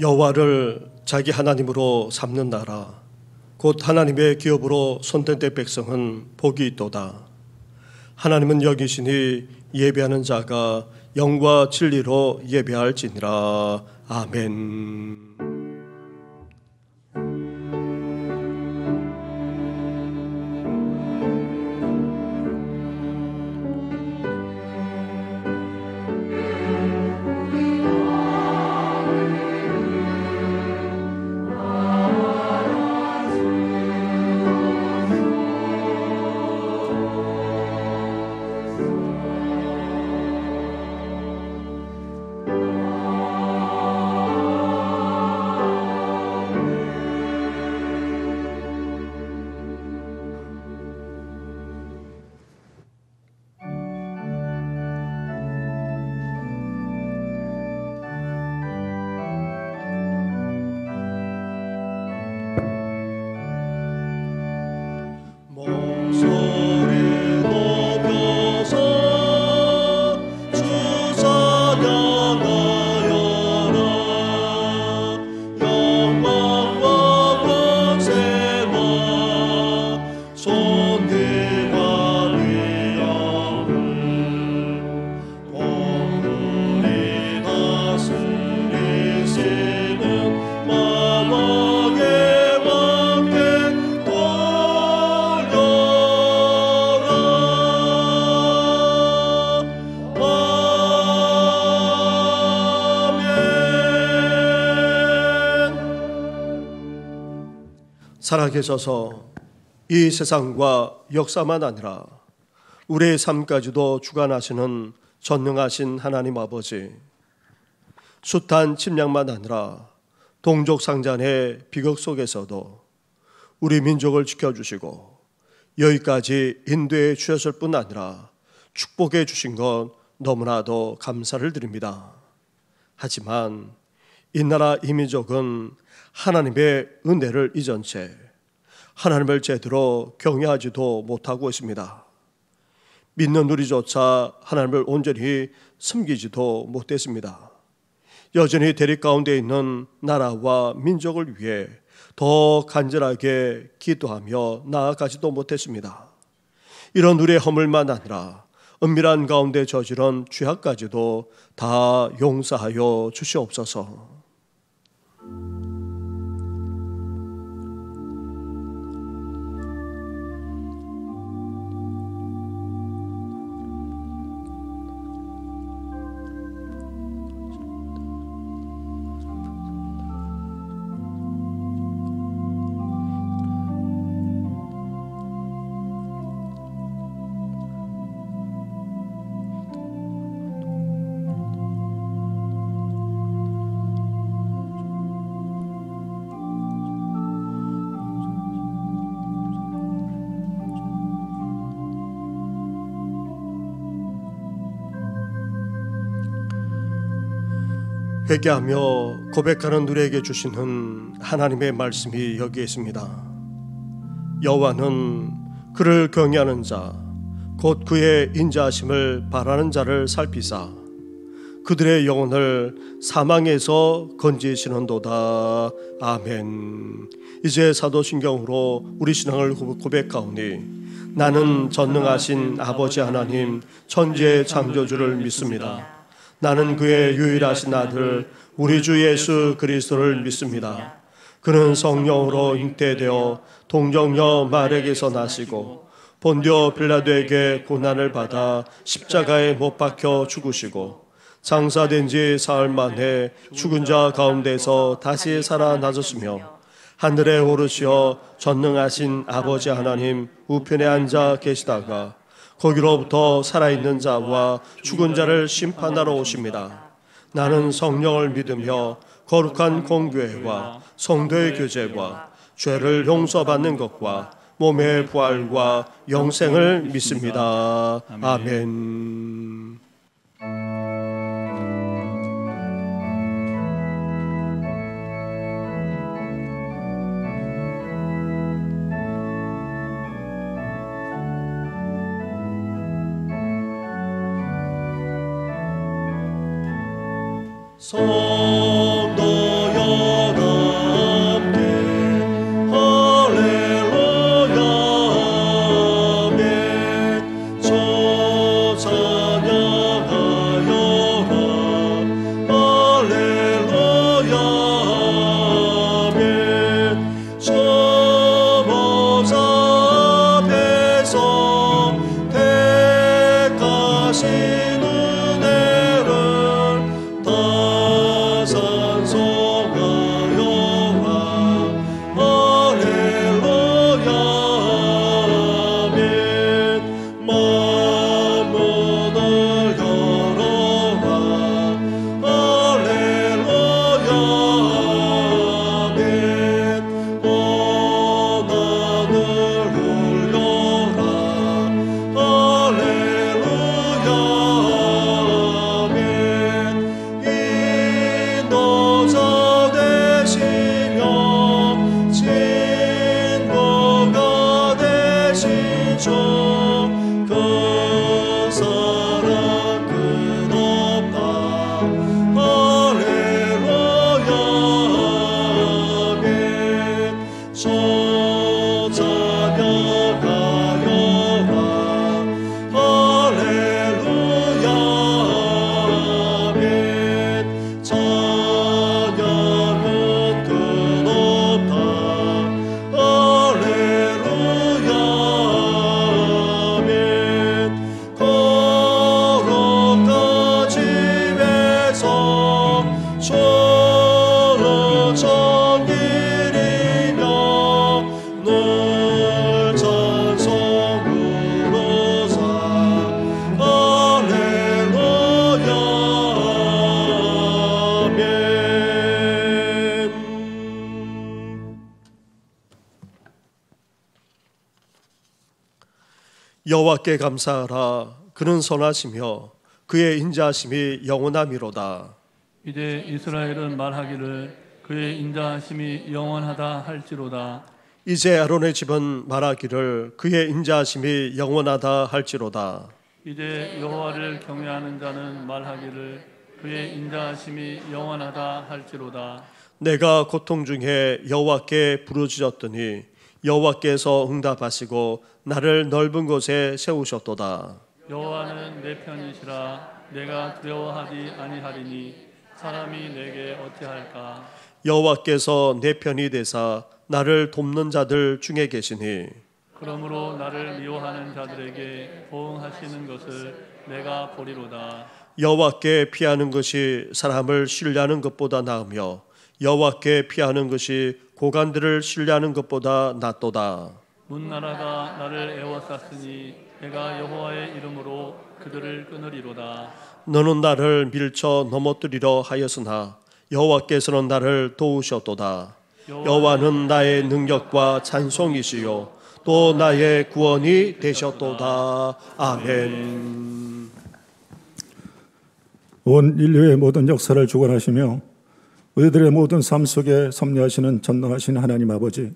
여호와를 자기 하나님으로 삼는 나라 곧 하나님의 기업으로 손댄 백성은 복이 있도다. 하나님은 여기시니 예배하는 자가 영과 진리로 예배할지니라. 아멘. 살아계셔서 이 세상과 역사만 아니라 우리의 삶까지도 주관하시는 전능하신 하나님 아버지, 숱한 침략만 아니라 동족상잔의 비극 속에서도 우리 민족을 지켜주시고 여기까지 인도해 주셨을 뿐 아니라 축복해 주신 것 너무나도 감사를 드립니다. 하지만 이 나라 이 민족은 하나님의 은혜를 잊은 채 하나님을 제대로 경외하지도 못하고 있습니다. 믿는 우리조차 하나님을 온전히 섬기지도 못했습니다. 여전히 대립 가운데 있는 나라와 민족을 위해 더 간절하게 기도하며 나아가지도 못했습니다. 이런 우리의 허물만 아니라 은밀한 가운데 저지른 죄악까지도 다 용서하여 주시옵소서. 회개하며 고백하는 우리에게 주시는 하나님의 말씀이 여기에 있습니다. 여호와는 그를 경외하는 자, 곧 그의 인자하심을 바라는 자를 살피사 그들의 영혼을 사망에서 건지시는도다. 아멘. 이제 사도신경으로 우리 신앙을 고백하오니 나는 전능하신 아버지 하나님 천지의 창조주를 믿습니다. 나는 그의 유일하신 아들 우리 주 예수 그리스도를 믿습니다. 그는 성령으로 잉태되어 동정녀 마리아에게서 나시고 본디오 빌라도에게 고난을 받아 십자가에 못 박혀 죽으시고 장사된 지 사흘 만에 죽은 자 가운데서 다시 살아나셨으며 하늘에 오르시어 전능하신 아버지 하나님 우편에 앉아 계시다가 거기로부터 살아있는 자와 죽은 자를 심판하러 오십니다. 나는 성령을 믿으며 거룩한 공교회와 성도의 교제와 죄를 용서받는 것과 몸의 부활과 영생을 믿습니다. 아멘. 성도여 여호와께 감사하라. 그는 선하시며 그의 인자하심이 영원함이로다. 이제 이스라엘은 말하기를 그의 인자하심이 영원하다 할지로다. 이제 아론의 집은 말하기를 그의 인자하심이 영원하다 할지로다. 이제 여호와를 경외하는 자는 말하기를 그의 인자하심이 영원하다 할지로다. 내가 고통 중에 여호와께 부르짖었더니 여호와께서 응답하시고 나를 넓은 곳에 세우셨도다. 여호와는 내 편이시라. 내가 두려워하지 아니하리니 사람이 내게 어찌할까. 여호와께서 내 편이 되사 나를 돕는 자들 중에 계시니 그러므로 나를 미워하는 자들에게 보응하시는 것을 내가 보리로다. 여호와께 피하는 것이 사람을 신뢰하는 것보다 나으며 여호와께 피하는 것이 고관들을 신뢰하는 것보다 낫도다. 문나라가 나를 애워쌌으니 내가 여호와의 이름으로 그들을 끊으리로다. 너는 나를 밀쳐 넘어뜨리려 하였으나 여호와께서는 나를 도우셨도다. 여호와는 나의 능력과 찬송이시요 또 나의 구원이 되셨도다. 아멘. 온 인류의 모든 역사를 주관하시며 우리들의 모든 삶 속에 섭리하시는 전능하신 하나님 아버지,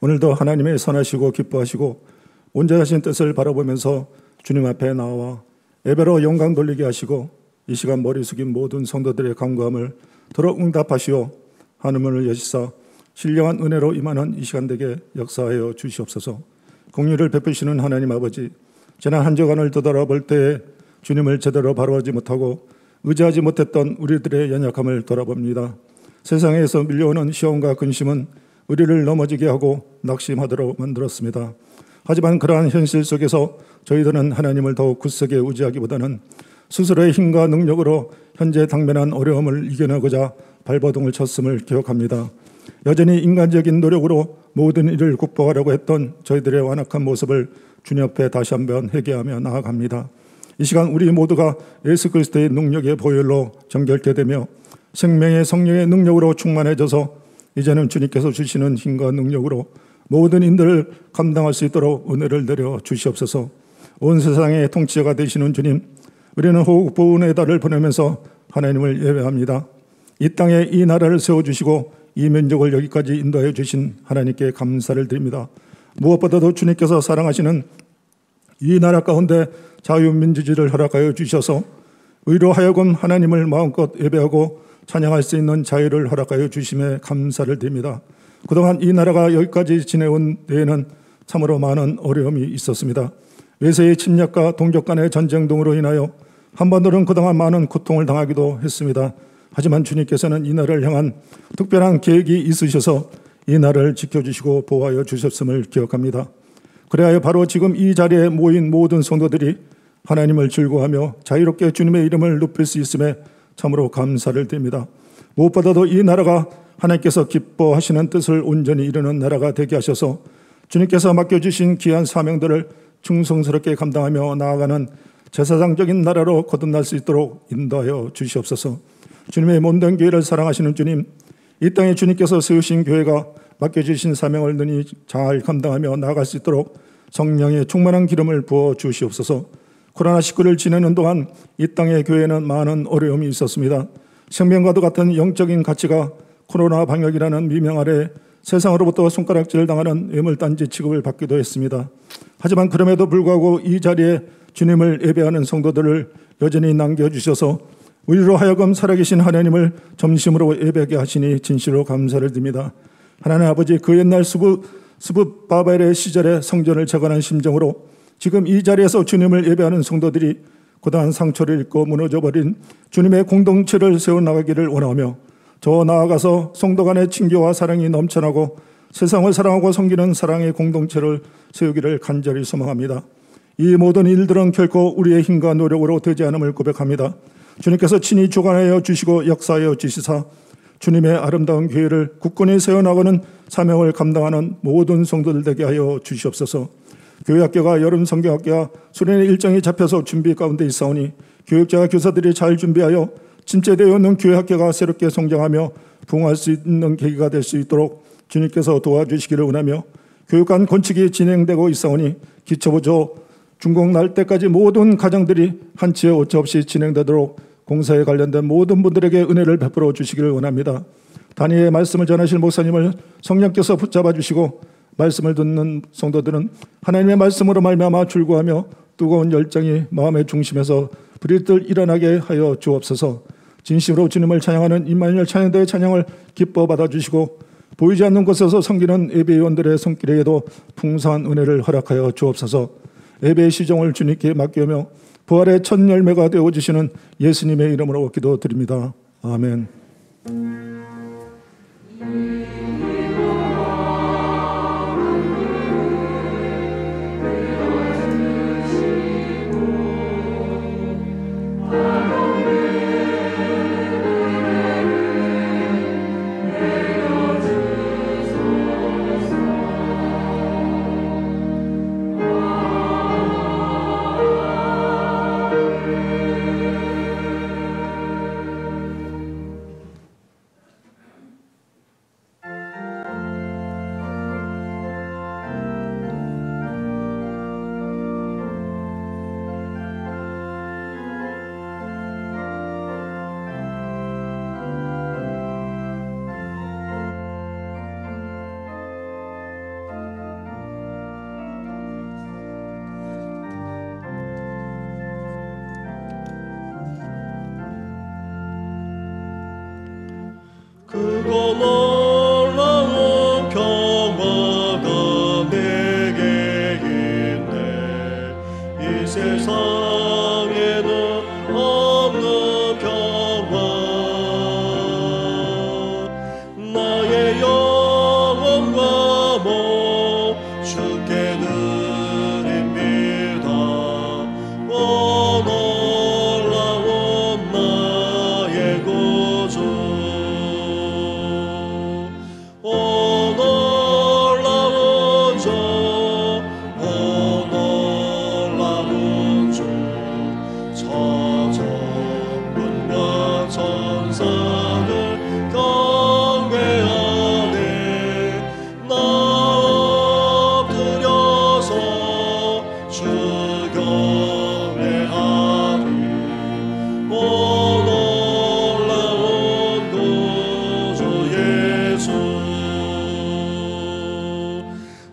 오늘도 하나님의 선하시고 기뻐하시고 온전하신 뜻을 바라보면서 주님 앞에 나와 예배로 영광 돌리게 하시고 이 시간 머리 숙인 모든 성도들의 간구함을 들어 응답하시오 하늘문을 여시사 신령한 은혜로 임하는 이 시간 되게 역사하여 주시옵소서. 공의를 베푸시는 하나님 아버지, 지난 한 주간을 되돌아볼 때에 주님을 제대로 바라보지 못하고 의지하지 못했던 우리들의 연약함을 돌아봅니다. 세상에서 밀려오는 시험과 근심은 우리를 넘어지게 하고 낙심하도록 만들었습니다. 하지만 그러한 현실 속에서 저희들은 하나님을 더욱 굳세게 의지하기보다는 스스로의 힘과 능력으로 현재 당면한 어려움을 이겨내고자 발버둥을 쳤음을 기억합니다. 여전히 인간적인 노력으로 모든 일을 극복하려고 했던 저희들의 완악한 모습을 주님 앞에 다시 한번 회개하며 나아갑니다. 이 시간 우리 모두가 예수 그리스도의 능력의 보혈로 정결케 되며 생명의 성령의 능력으로 충만해져서 이제는 주님께서 주시는 힘과 능력으로 모든 인들을 감당할 수 있도록 은혜를 내려 주시옵소서. 온 세상의 통치자가 되시는 주님, 우리는 호국 보훈의 달을 보내면서 하나님을 예배합니다. 이 땅에 이 나라를 세워주시고 이 민족을 여기까지 인도해 주신 하나님께 감사를 드립니다. 무엇보다도 주님께서 사랑하시는 이 나라 가운데 자유민주주의를 허락하여 주셔서 의로 하여금 하나님을 마음껏 예배하고 찬양할 수 있는 자유를 허락하여 주심에 감사를 드립니다. 그동안 이 나라가 여기까지 지내온 데에는 참으로 많은 어려움이 있었습니다. 외세의 침략과 동족 간의 전쟁 등으로 인하여 한반도는 그동안 많은 고통을 당하기도 했습니다. 하지만 주님께서는 이 나라를 향한 특별한 계획이 있으셔서 이 나라를 지켜주시고 보호하여 주셨음을 기억합니다. 그래야 바로 지금 이 자리에 모인 모든 성도들이 하나님을 즐거워하며 자유롭게 주님의 이름을 높일 수 있음에 참으로 감사를 드립니다. 무엇보다도 이 나라가 하나님께서 기뻐하시는 뜻을 온전히 이루는 나라가 되게 하셔서 주님께서 맡겨주신 귀한 사명들을 충성스럽게 감당하며 나아가는 제사장적인 나라로 거듭날 수 있도록 인도하여 주시옵소서. 주님의 몸된 교회를 사랑하시는 주님, 이 땅에 주님께서 세우신 교회가 맡겨주신 사명을 능히 잘 감당하며 나아갈 수 있도록 성령의 충만한 기름을 부어 주시옵소서. 코로나19를 지내는 동안 이 땅의 교회는 많은 어려움이 있었습니다. 생명과도 같은 영적인 가치가 코로나 방역이라는 미명 아래 세상으로부터 손가락질을 당하는 애물단지 취급을 받기도 했습니다. 하지만 그럼에도 불구하고 이 자리에 주님을 예배하는 성도들을 여전히 남겨주셔서 우리로 하여금 살아계신 하나님을 점심으로 예배하게 하시니 진실로 감사를 드립니다. 하나님 아버지, 그 옛날 스붓 바벨의 시절에 성전을 재건한 심정으로 지금 이 자리에서 주님을 예배하는 성도들이 고단한 상처를 입고 무너져버린 주님의 공동체를 세워나가기를 원하며 저 나아가서 성도 간의 친교와 사랑이 넘쳐나고 세상을 사랑하고 섬기는 사랑의 공동체를 세우기를 간절히 소망합니다. 이 모든 일들은 결코 우리의 힘과 노력으로 되지 않음을 고백합니다. 주님께서 친히 주관하여 주시고 역사하여 주시사 주님의 아름다운 교회를 굳건히 세워나가는 사명을 감당하는 모든 성도들 되게 하여 주시옵소서. 교회학교가 여름 성경학교와 수련의 일정이 잡혀서 준비 가운데 있사오니 교육자와 교사들이 잘 준비하여 진짜되어 있는 교회학교가 새롭게 성장하며 부흥할 수 있는 계기가 될 수 있도록 주님께서 도와주시기를 원하며 교육관 건축이 진행되고 있사오니 기초부조 준공 날 때까지 모든 가정들이 한치의 오차 없이 진행되도록 공사에 관련된 모든 분들에게 은혜를 베풀어 주시기를 원합니다. 단위의 말씀을 전하실 목사님을 성령께서 붙잡아 주시고 말씀을 듣는 성도들은 하나님의 말씀으로 말미암아 출구하며 뜨거운 열정이 마음의 중심에서 불일들 일어나게 하여 주옵소서. 진심으로 주님을 찬양하는 임마누엘 찬양대의 찬양을 기뻐 받아주시고 보이지 않는 곳에서 섬기는 예배위원들의 손길에게도 풍성한 은혜를 허락하여 주옵소서. 예배의 시종을 주님께 맡기며 부활의 첫 열매가 되어주시는 예수님의 이름으로 기도드립니다. 아멘. 그거 놀라운 평화가 내게 있네. 이 세상에는 없는 평화. 나의 영혼과 몸 주께 드립니다. 오 놀라운 나의 구주. 오 놀라운 주, 오 놀라운 주. 천군과 천사들 경배하네. 나 엎드려서 주 경배하리. 오 놀라운 구주 예수.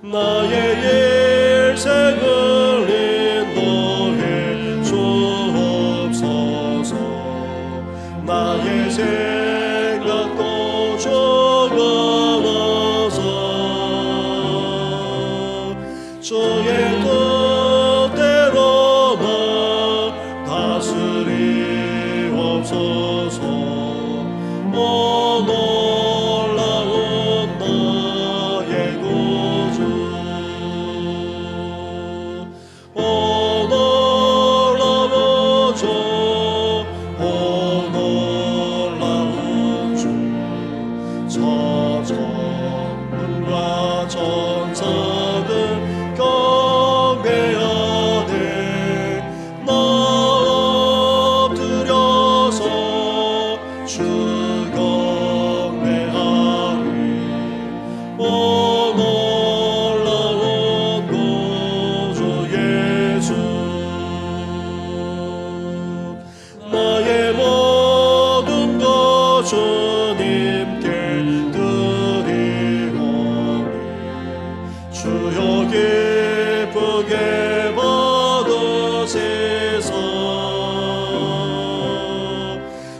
나의 일생을 인도해 주옵소서. 나의 생각도 주관하사 주의 뜻대로 나 다스리옵소서. 오 놀라운 나의 구주. 오 놀라운 주, 오 놀라운 주. 천군과 천사들 경배하네. 나 엎드려서 주 경배하리. 오 놀라운 구주 예수. 나의 모든 것 주님께 드리오니 주여 기쁘게 받으시소.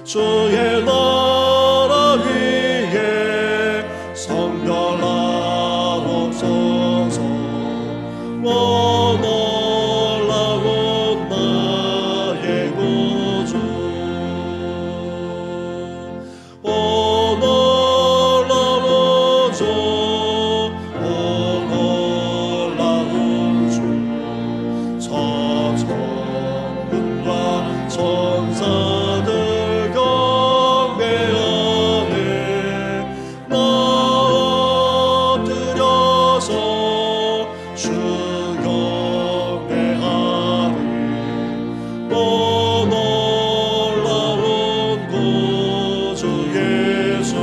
주의 나라 위에 성결하옵소서. 오 놀라운 나의 구주. 오 놀라운 주, 오 놀라운 주. 천군과 천사들 경배하네. 나 엎드려서 주 경배하리. 오 놀라운 구주 예수.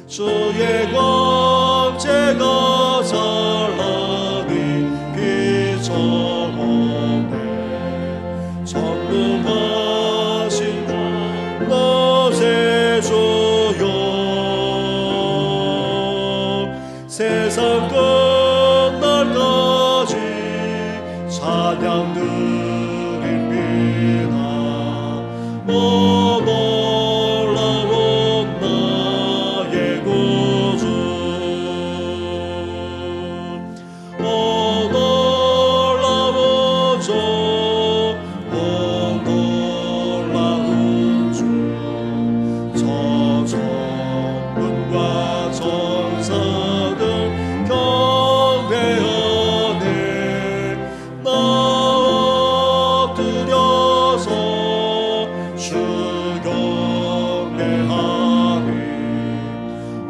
주의 광채가 찬란히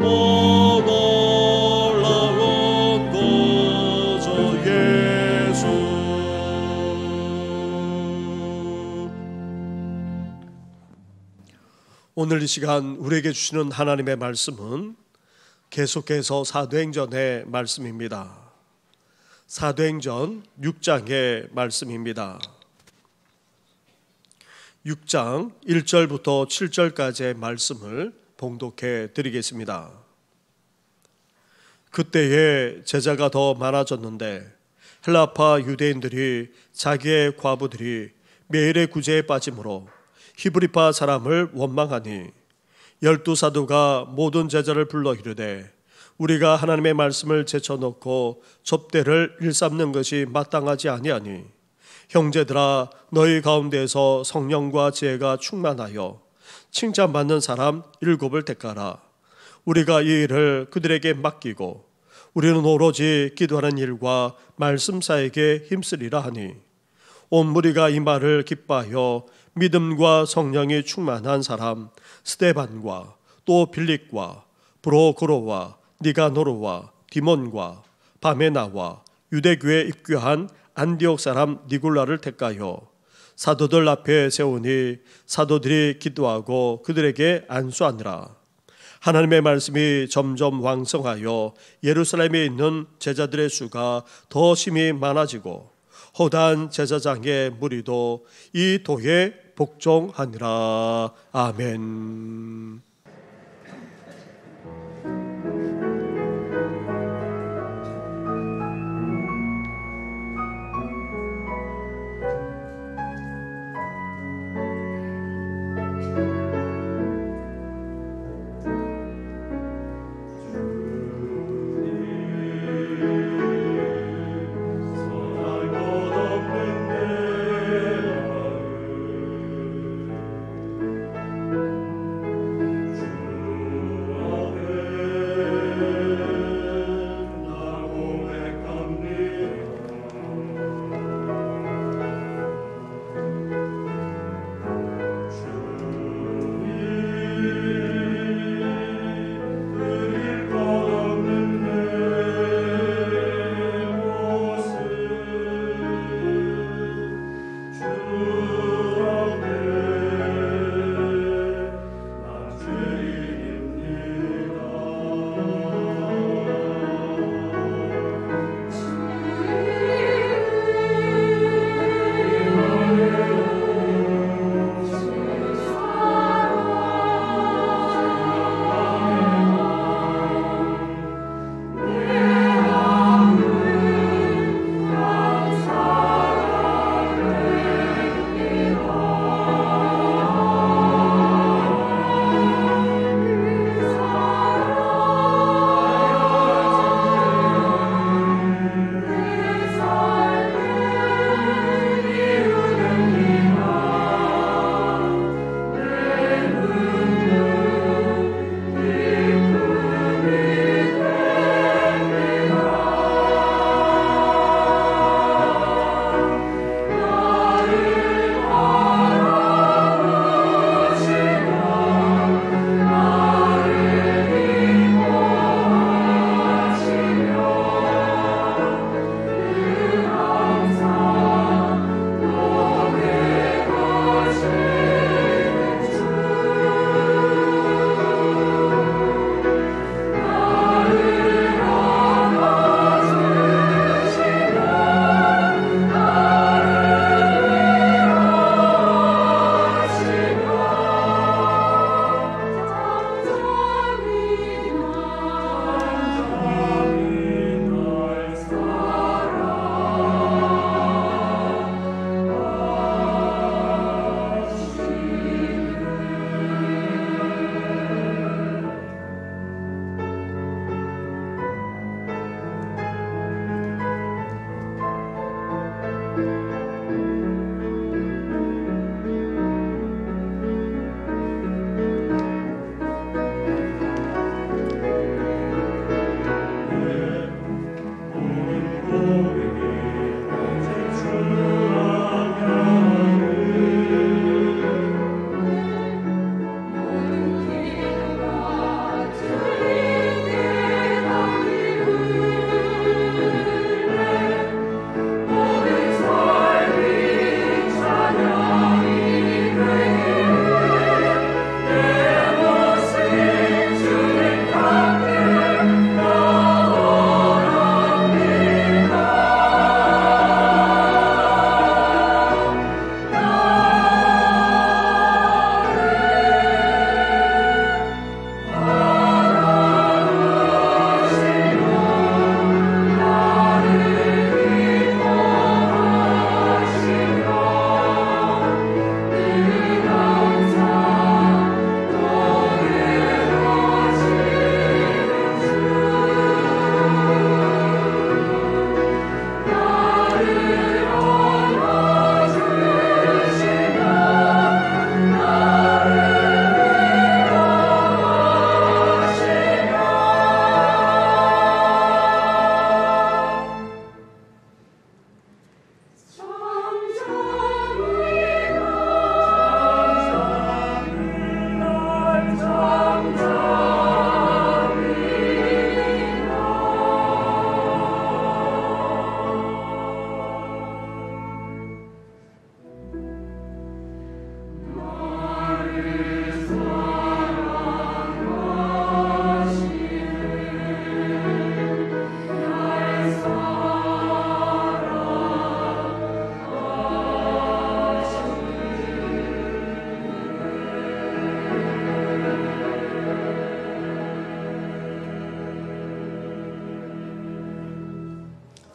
오 놀라운 구주 예수. 오늘 이 시간 우리에게 주시는 하나님의 말씀은 계속해서 사도행전의 말씀입니다. 사도행전 6장의 말씀입니다. 6장 1절부터 7절까지의 말씀을 봉독해 드리겠습니다. 그때에 제자가 더 많아졌는데 헬라파 유대인들이 자기의 과부들이 매일의 구제에 빠짐으로 히브리파 사람을 원망하니 12사도가 모든 제자를 불러 이르되 우리가 하나님의 말씀을 제쳐놓고 접대를 일삼는 것이 마땅하지 아니하니 형제들아 너희 가운데에서 성령과 지혜가 충만하여 칭찬받는 사람 7을 택하라. 우리가 이 일을 그들에게 맡기고 우리는 오로지 기도하는 일과 말씀 사에게 힘쓰리라 하니 온 무리가 이 말을 기뻐하여 믿음과 성령이 충만한 사람 스데반과 또 빌립과 브로고로와 니가노르와 디몬과 바메나와 유대교에 입교한 안디옥 사람 니골라를 택하여 사도들 앞에 세우니 사도들이 기도하고 그들에게 안수하니라. 하나님의 말씀이 점점 왕성하여 예루살렘에 있는 제자들의 수가 더 심히 많아지고 허다한 제사장의 무리도 이 도에 복종하니라. 아멘.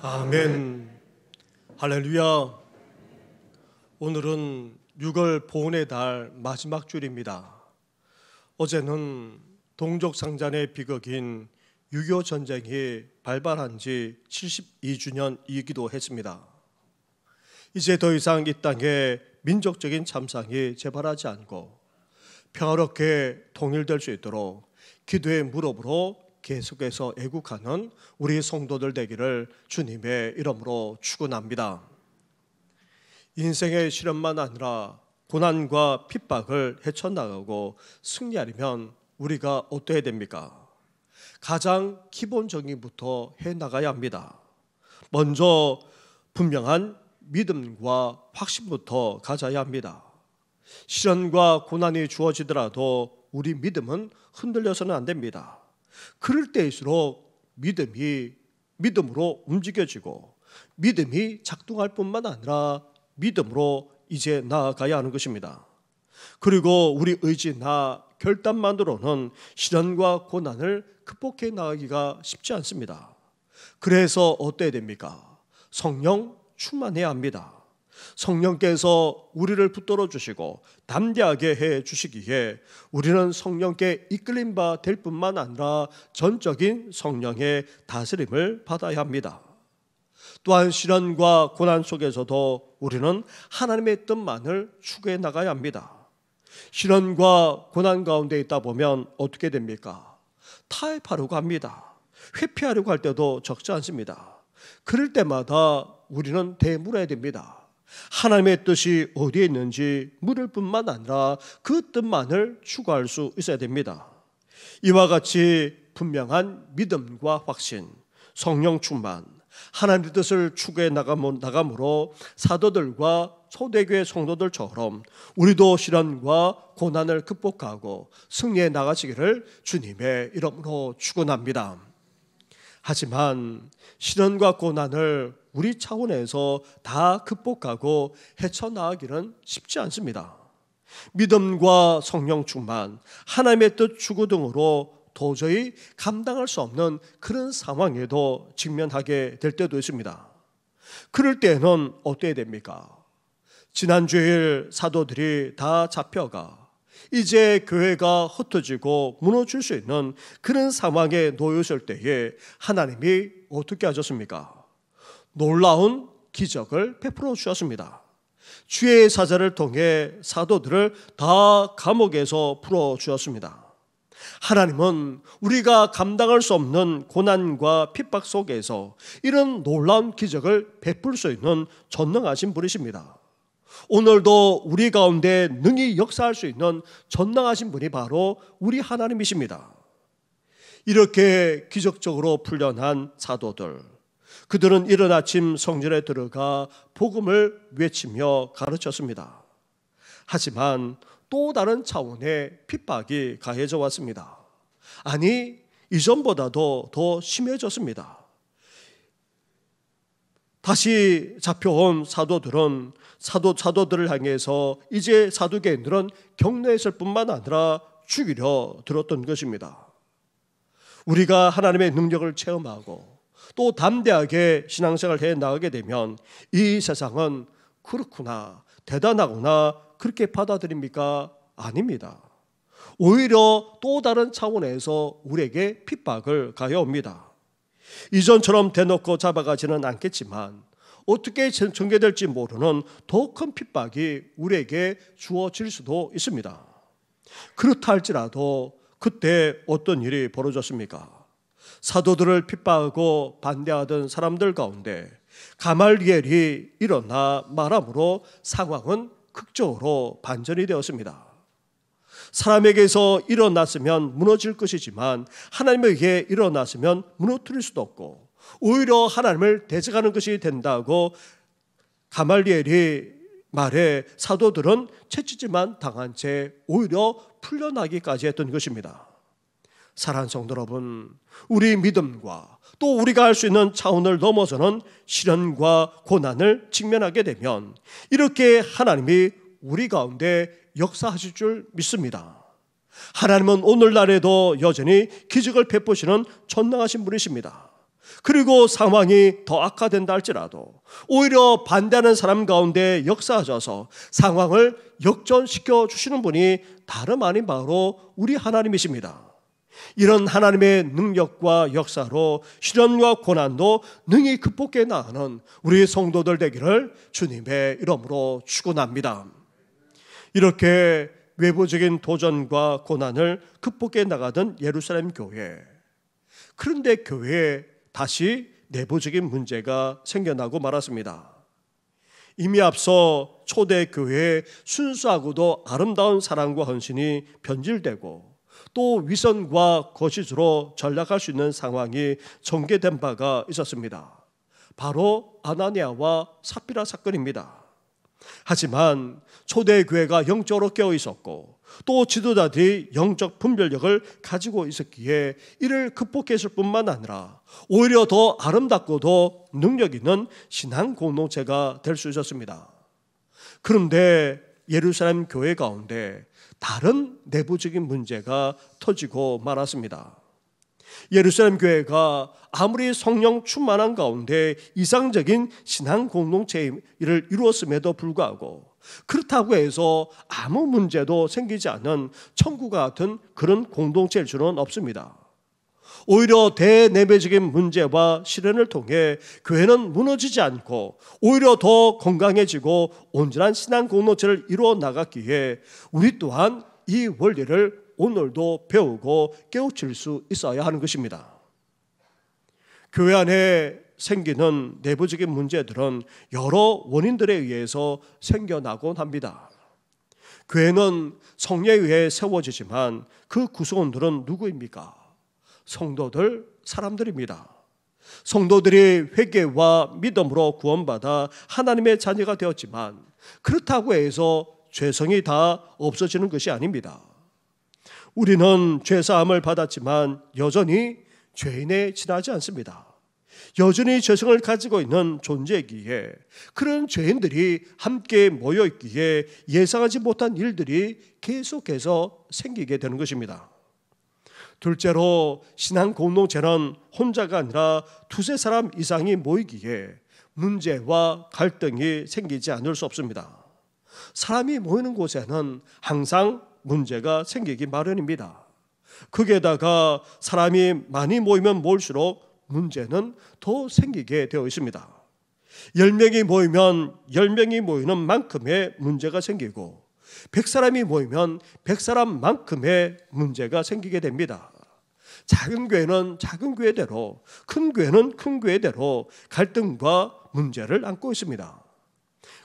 아멘. 할렐루야. 오늘은 6월 보훈의 달 마지막 주일입니다. 어제는 동족상잔의 비극인 6.25 전쟁이 발발한 지 72주년이기도 했습니다. 이제 더 이상 이 땅에 민족적인 참상이 재발하지 않고 평화롭게 통일될 수 있도록 기도의 무릎으로 계속해서 애국하는 우리 성도들 되기를 주님의 이름으로 축원합니다. 인생의 시련만 아니라 고난과 핍박을 헤쳐나가고 승리하려면 우리가 어떠해야 됩니까? 가장 기본적인 것부터 해나가야 합니다. 먼저 분명한 믿음과 확신부터 가져야 합니다. 시련과 고난이 주어지더라도 우리 믿음은 흔들려서는 안 됩니다. 그럴 때일수록 믿음으로 움직여지고 믿음이 작동할 뿐만 아니라 믿음으로 이제 나아가야 하는 것입니다. 그리고 우리 의지나 결단만으로는 시련과 고난을 극복해 나가기가 쉽지 않습니다. 그래서 어때야 됩니까? 성령 충만해야 합니다. 성령께서 우리를 붙들어 주시고 담대하게 해 주시기에 우리는 성령께 이끌림 바 될 뿐만 아니라 전적인 성령의 다스림을 받아야 합니다. 또한 시련과 고난 속에서도 우리는 하나님의 뜻만을 추구해 나가야 합니다. 시련과 고난 가운데 있다 보면 어떻게 됩니까? 타협하려고 합니다. 회피하려고 할 때도 적지 않습니다. 그럴 때마다 우리는 되물어야 됩니다. 하나님의 뜻이 어디에 있는지 물을 뿐만 아니라 그 뜻만을 추구할 수 있어야 됩니다. 이와 같이 분명한 믿음과 확신, 성령 충만, 하나님의 뜻을 추구해 나감으로 사도들과 초대교회 성도들처럼 우리도 시련과 고난을 극복하고 승리해 나가시기를 주님의 이름으로 축원합니다. 하지만 시련과 고난을 우리 차원에서 다 극복하고 헤쳐나가기는 쉽지 않습니다. 믿음과 성령 충만, 하나님의 뜻 추구 등으로 도저히 감당할 수 없는 그런 상황에도 직면하게 될 때도 있습니다. 그럴 때는 어때야 됩니까? 지난주일 사도들이 다 잡혀가 이제 교회가 흩어지고 무너질 수 있는 그런 상황에 놓였을 때에 하나님이 어떻게 하셨습니까? 놀라운 기적을 베풀어 주셨습니다. 주의 사자를 통해 사도들을 다 감옥에서 풀어 주었습니다. 하나님은 우리가 감당할 수 없는 고난과 핍박 속에서 이런 놀라운 기적을 베풀 수 있는 전능하신 분이십니다. 오늘도 우리 가운데 능히 역사할 수 있는 전능하신 분이 바로 우리 하나님이십니다. 이렇게 기적적으로 풀려난 사도들, 그들은 이른 아침 성전에 들어가 복음을 외치며 가르쳤습니다. 하지만 또 다른 차원의 핍박이 가해져 왔습니다. 아니, 이전보다도 더 심해졌습니다. 다시 잡혀온 사도들은 사도들을 향해서 이제 사두개인들은 격려했을 뿐만 아니라 죽이려 들었던 것입니다. 우리가 하나님의 능력을 체험하고 또 담대하게 신앙생활을 해 나가게 되면 이 세상은 그렇구나, 대단하구나 그렇게 받아들입니까? 아닙니다. 오히려 또 다른 차원에서 우리에게 핍박을 가해옵니다. 이전처럼 대놓고 잡아가지는 않겠지만 어떻게 전개될지 모르는 더 큰 핍박이 우리에게 주어질 수도 있습니다. 그렇다 할지라도 그때 어떤 일이 벌어졌습니까? 사도들을 핍박하고 반대하던 사람들 가운데 가말리엘이 일어나 말함으로 상황은 극적으로 반전이 되었습니다. 사람에게서 일어났으면 무너질 것이지만 하나님에게 일어났으면 무너뜨릴 수도 없고 오히려 하나님을 대적하는 것이 된다고 가말리엘이 말해 사도들은 채찍질만 당한 채 오히려 풀려나기까지 했던 것입니다. 사랑하는 성도 여러분, 우리 믿음과 또 우리가 할 수 있는 차원을 넘어서는 시련과 고난을 직면하게 되면 이렇게 하나님이 우리 가운데 역사하실 줄 믿습니다. 하나님은 오늘날에도 여전히 기적을 베푸시는 전능하신 분이십니다. 그리고 상황이 더 악화된다 할지라도 오히려 반대하는 사람 가운데 역사하셔서 상황을 역전시켜 주시는 분이 다름 아닌 바로 우리 하나님이십니다. 이런 하나님의 능력과 역사로 시련과 고난도 능히 극복해 나가는 우리 성도들 되기를 주님의 이름으로 축원합니다. 이렇게 외부적인 도전과 고난을 극복해 나가던 예루살렘 교회, 그런데 교회에 다시 내부적인 문제가 생겨나고 말았습니다. 이미 앞서 초대교회의 순수하고도 아름다운 사랑과 헌신이 변질되고 또 위선과 거짓으로 전락할 수 있는 상황이 전개된 바가 있었습니다. 바로 아나니아와 삽비라 사건입니다. 하지만 초대교회가 영적으로 깨어 있었고 또 지도자들이 영적 분별력을 가지고 있었기에 이를 극복했을 뿐만 아니라 오히려 더 아름답고도 능력 있는 신앙 공동체가 될 수 있었습니다. 그런데 예루살렘 교회 가운데 다른 내부적인 문제가 터지고 말았습니다. 예루살렘 교회가 아무리 성령 충만한 가운데 이상적인 신앙 공동체를 이루었음에도 불구하고 그렇다고 해서 아무 문제도 생기지 않는 천국과 같은 그런 공동체일 수는 없습니다. 오히려 대내배적인 문제와 시련을 통해 교회는 무너지지 않고 오히려 더 건강해지고 온전한 신앙 공동체를 이루어 나갔기에 우리 또한 이 원리를 오늘도 배우고 깨우칠 수 있어야 하는 것입니다. 교회 안에 생기는 내부적인 문제들은 여러 원인들에 의해서 생겨나곤 합니다. 교회는 성령에 의해 세워지지만 그 구성원들은 누구입니까? 성도들, 사람들입니다. 성도들이 회개와 믿음으로 구원받아 하나님의 자녀가 되었지만 그렇다고 해서 죄성이 다 없어지는 것이 아닙니다. 우리는 죄사함을 받았지만 여전히 죄인에 지나지 않습니다. 여전히 죄성을 가지고 있는 존재이기에 그런 죄인들이 함께 모여 있기에 예상하지 못한 일들이 계속해서 생기게 되는 것입니다. 둘째로 신앙 공동체는 혼자가 아니라 두세 사람 이상이 모이기에 문제와 갈등이 생기지 않을 수 없습니다. 사람이 모이는 곳에는 항상 문제가 생기기 마련입니다. 거기에다가 사람이 많이 모이면 모일수록 문제는 더 생기게 되어 있습니다. 10명이 모이면 10명이 모이는 만큼의 문제가 생기고 100사람이 모이면 100사람만큼의 문제가 생기게 됩니다. 작은 교회는 작은 교회대로, 큰 교회는 큰 교회대로 갈등과 문제를 안고 있습니다.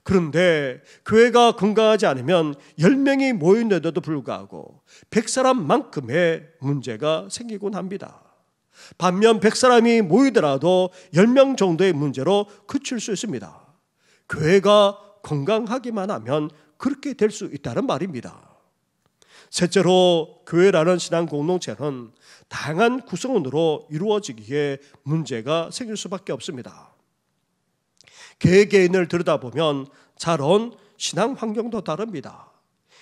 그런데 교회가 건강하지 않으면 10명이 모이는데도 불구하고 100사람만큼의 문제가 생기곤 합니다. 반면 100사람이 모이더라도 10명 정도의 문제로 그칠 수 있습니다. 교회가 건강하기만 하면 그렇게 될 수 있다는 말입니다. 셋째로 교회라는 신앙 공동체는 다양한 구성원으로 이루어지기에 문제가 생길 수밖에 없습니다. 개개인을 들여다보면 자라온 신앙 환경도 다릅니다.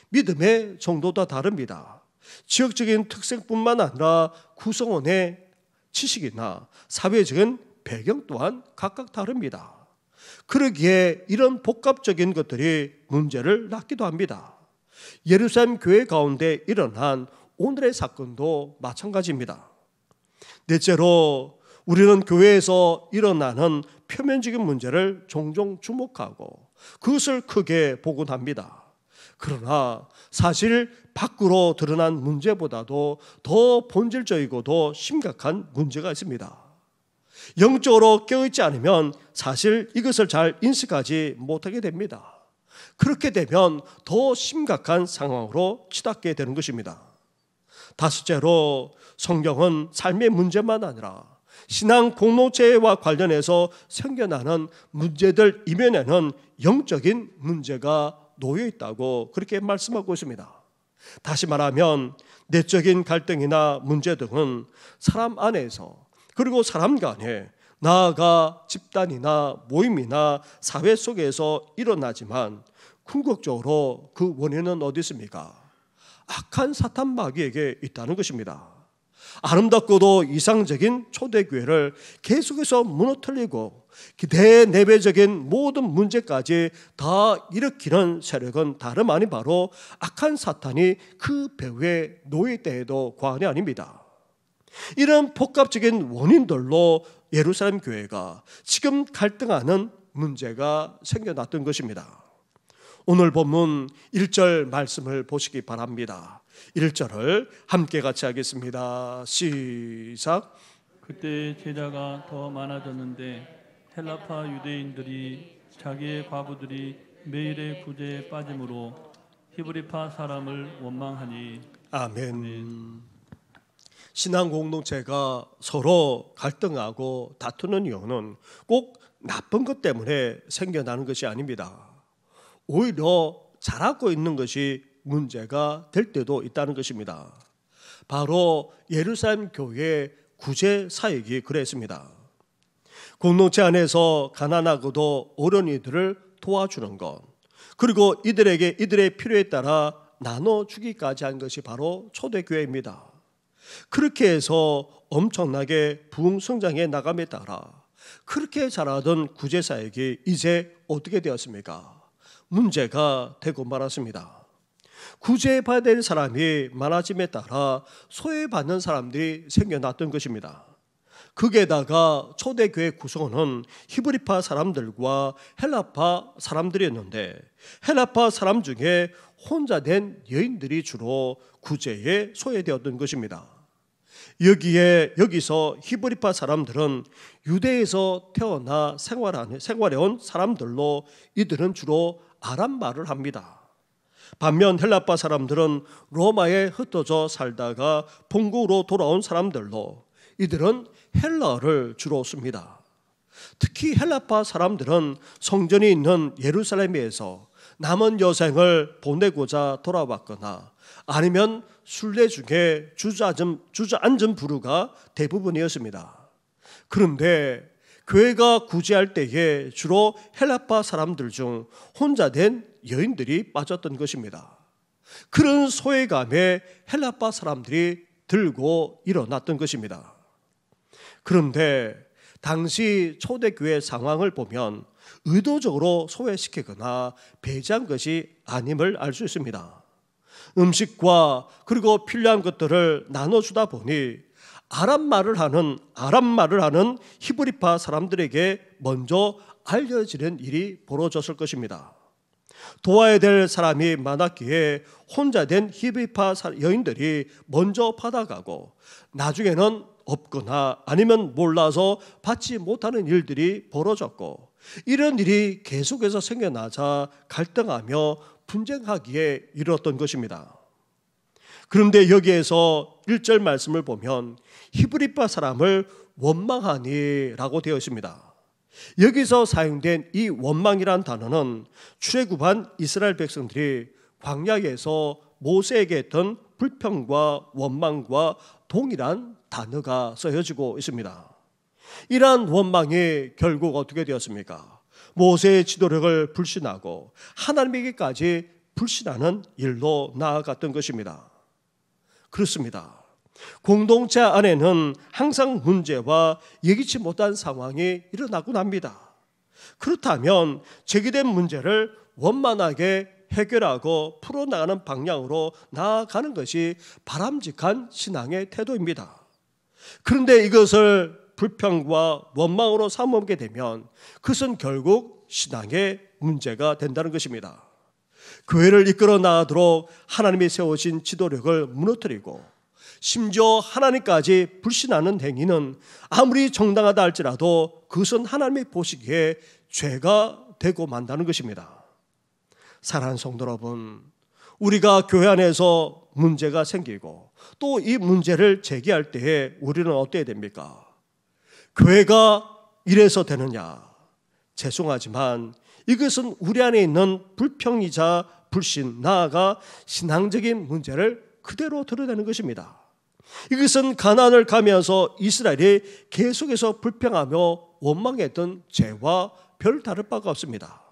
믿음의 정도도 다릅니다. 지역적인 특색뿐만 아니라 구성원의 지식이나 사회적인 배경 또한 각각 다릅니다. 그러기에 이런 복합적인 것들이 문제를 낳기도 합니다. 예루살렘 교회 가운데 일어난 오늘의 사건도 마찬가지입니다. 넷째로 우리는 교회에서 일어나는 표면적인 문제를 종종 주목하고 그것을 크게 보곤 합니다. 그러나 사실 밖으로 드러난 문제보다도 더 본질적이고도 심각한 문제가 있습니다. 영적으로 깨어있지 않으면 사실 이것을 잘 인식하지 못하게 됩니다. 그렇게 되면 더 심각한 상황으로 치닫게 되는 것입니다. 다섯째로 성경은 삶의 문제만 아니라 신앙 공동체와 관련해서 생겨나는 문제들 이면에는 영적인 문제가 놓여 있다고 그렇게 말씀하고 있습니다. 다시 말하면 내적인 갈등이나 문제 등은 사람 안에서 그리고 사람 간에 나아가 집단이나 모임이나 사회 속에서 일어나지만 궁극적으로 그 원인은 어디 있습니까? 악한 사탄 마귀에게 있다는 것입니다. 아름답고도 이상적인 초대교회를 계속해서 무너뜨리고 대내배적인 모든 문제까지 다 일으키는 세력은 다름 아닌 바로 악한 사탄이 그 배후에 놓일 때에도 과언이 아닙니다. 이런 복합적인 원인들로 예루살렘 교회가 지금 갈등하는 문제가 생겨났던 것입니다. 오늘 본문 1절 말씀을 보시기 바랍니다. 1절을 함께 같이 하겠습니다. 시작. 그때 제자가 더 많아졌는데 헬라파 유대인들이 자기의 과부들이 매일의 구제에 빠짐으로 히브리파 사람을 원망하니. 아멘. 신앙 공동체가 서로 갈등하고 다투는 이유는 꼭 나쁜 것 때문에 생겨나는 것이 아닙니다. 오히려 잘하고 있는 것이 문제가 될 때도 있다는 것입니다. 바로 예루살렘 교회의 구제 사역이 그랬습니다. 공동체 안에서 가난하고도 어려운 이들을 도와주는 것, 그리고 이들에게 이들의 필요에 따라 나눠주기까지 한 것이 바로 초대교회입니다. 그렇게 해서 엄청나게 부흥성장해 나감에 따라 그렇게 잘하던 구제사역이 이제 어떻게 되었습니까? 문제가 되고 말았습니다. 구제받아야 될 사람이 많아짐에 따라 소외받는 사람들이 생겨났던 것입니다. 거기에다가 초대교회 구성원은 히브리파 사람들과 헬라파 사람들이었는데 헬라파 사람 중에 혼자 된 여인들이 주로 구제에 소외되었던 것입니다. 여기서 히브리파 사람들은 유대에서 태어나 생활해온 사람들로 이들은 주로 아람말을 합니다. 반면 헬라파 사람들은 로마에 흩어져 살다가 본국으로 돌아온 사람들로 이들은 헬라어를 주로 씁니다. 특히 헬라파 사람들은 성전이 있는 예루살렘에서 남은 여생을 보내고자 돌아왔거나 아니면 순례 중에 주저앉은 부류가 대부분이었습니다. 그런데 교회가 구제할 때에 주로 헬라파 사람들 중 혼자 된 여인들이 빠졌던 것입니다. 그런 소외감에 헬라파 사람들이 들고 일어났던 것입니다. 그런데 당시 초대교회 상황을 보면 의도적으로 소외시키거나 배제한 것이 아님을 알 수 있습니다. 음식과 그리고 필요한 것들을 나눠주다 보니 아람말을 하는 히브리파 사람들에게 먼저 알려지는 일이 벌어졌을 것입니다. 도와야 될 사람이 많았기에 혼자 된 히브리파 여인들이 먼저 받아가고 나중에는 없거나 아니면 몰라서 받지 못하는 일들이 벌어졌고 이런 일이 계속해서 생겨나자 갈등하며 분쟁하기에 이르렀던 것입니다. 그런데 여기에서 1절 말씀을 보면 히브리파 사람을 원망하니 라고 되어 있습니다. 여기서 사용된 이 원망이란 단어는 출애굽한 이스라엘 백성들이 광야에서 모세에게 했던 불평과 원망과 동일한 단어가 쓰여지고 있습니다. 이러한 원망이 결국 어떻게 되었습니까? 모세의 지도력을 불신하고 하나님에게까지 불신하는 일로 나아갔던 것입니다. 그렇습니다. 공동체 안에는 항상 문제와 예기치 못한 상황이 일어나곤 합니다. 그렇다면 제기된 문제를 원만하게 해결하고 풀어나가는 방향으로 나아가는 것이 바람직한 신앙의 태도입니다. 그런데 이것을 불평과 원망으로 삼게 되면 그것은 결국 신앙의 문제가 된다는 것입니다. 교회를 이끌어 나가도록 하나님이 세우신 지도력을 무너뜨리고 심지어 하나님까지 불신하는 행위는 아무리 정당하다 할지라도 그것은 하나님이 보시기에 죄가 되고 만다는 것입니다. 사랑하는 성도 여러분, 우리가 교회 안에서 문제가 생기고 또 이 문제를 제기할 때에 우리는 어때야 됩니까? 교회가 이래서 되느냐? 죄송하지만 이것은 우리 안에 있는 불평이자 불신, 나아가 신앙적인 문제를 그대로 드러내는 것입니다. 이것은 가나안을 가면서 이스라엘이 계속해서 불평하며 원망했던 죄와 별 다를 바가 없습니다.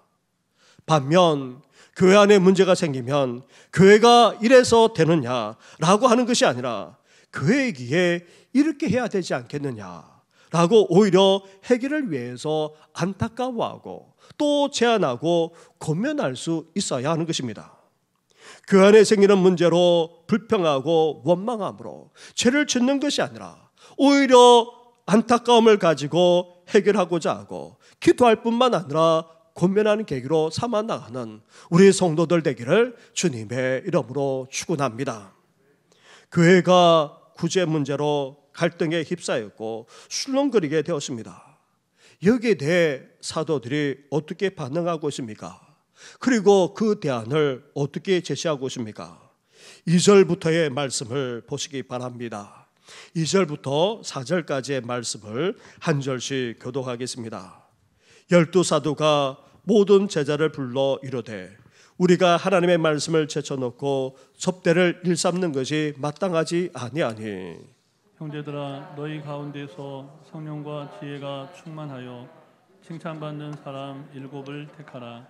반면 교회 안에 문제가 생기면 교회가 이래서 되느냐라고 하는 것이 아니라 교회이기에 이렇게 해야 되지 않겠느냐라고 오히려 해결을 위해서 안타까워하고 또 제안하고 고민할 수 있어야 하는 것입니다. 그 안에 생기는 문제로 불평하고 원망함으로 죄를 짓는 것이 아니라 오히려 안타까움을 가지고 해결하고자 하고 기도할 뿐만 아니라 권면하는 계기로 삼아 나가는 우리 성도들 되기를 주님의 이름으로 축원합니다. 교회가 구제 문제로 갈등에 휩싸였고 술렁거리게 되었습니다. 여기에 대해 사도들이 어떻게 반응하고 있습니까? 그리고 그 대안을 어떻게 제시하고 있습니까? 2절부터의 말씀을 보시기 바랍니다. 2절부터 4절까지의 말씀을 한 절씩 교독하겠습니다. 12사도가 모든 제자를 불러 이르되 우리가 하나님의 말씀을 제쳐놓고 접대를 일삼는 것이 마땅하지 아니하니 형제들아 너희 가운데서 성령과 지혜가 충만하여 칭찬받는 사람 7을 택하라.